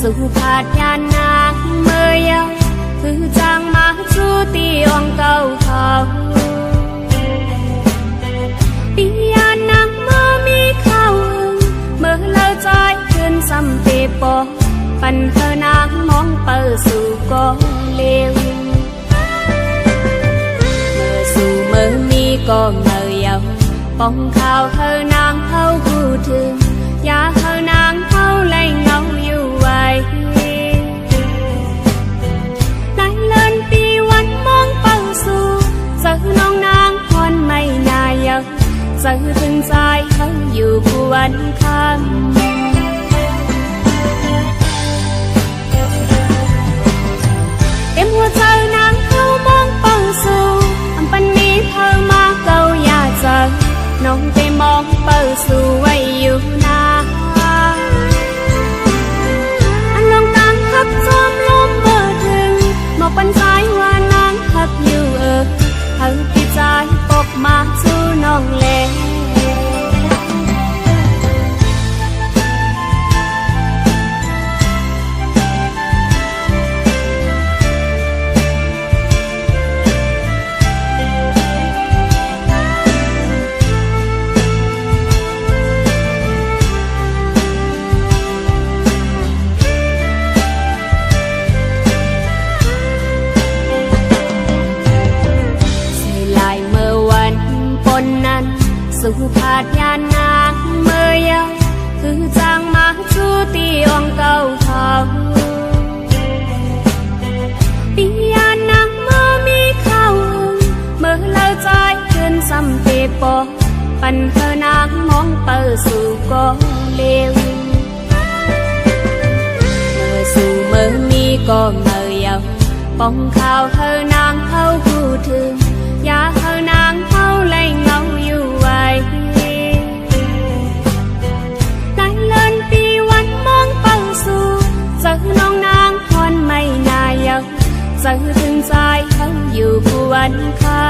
สุภาพยานนางเมยคือจางมาชูตีองเก่าเขาปียานางเมื่อมีเข้าเมื่อเลิกใจขึ้นซ้ำเตปอปันเธอนางมองเปิดสู่ก็เลวเมื่อสู่เมื่อมีก็เมื่อยาวป้องข่าวเธอนางเขาพูดถึงอย่าเธอนางเขาไล่เงาอยู่ไว้หลายเลินปีวันมองเปิดสู่เจอน้องนางพรไม่น่าเยาเจอถึงใจเขาอยู่ผู้วันคำเต็มหัวใจนางเขามองเป้าสู่อันปันนี้เธอมาเกาอยากเจอน้องไปมองเป้าสู่ไว้อยู่นาอันลองตั้งขับจอมลมเบอร์ถึงบอกปันใจว่านางขับอยู่เธอที่ใจปกมาสู่น้องเล่สุภาพยานนางเมยคือจางมาชูตีองเก่าเขาปียานางเมื่อมีเข้าเมื่อเลิกใจขึ้นซ้ำเตปอปันเธอนางมองเปิดสู่ก็เลวเมื่อสู่เมื่อมีก็เมื่อยาวป้องข่าวเธอนางเขาพูดถึงอย่าเธอนางเขาไล่เงาอยู่ไว้หลายเลินปีวันมองเป้าสู่เจอน้องนางพรไม่น่าเยาเจอถึงใจเขาอยู่ผู้วันคำ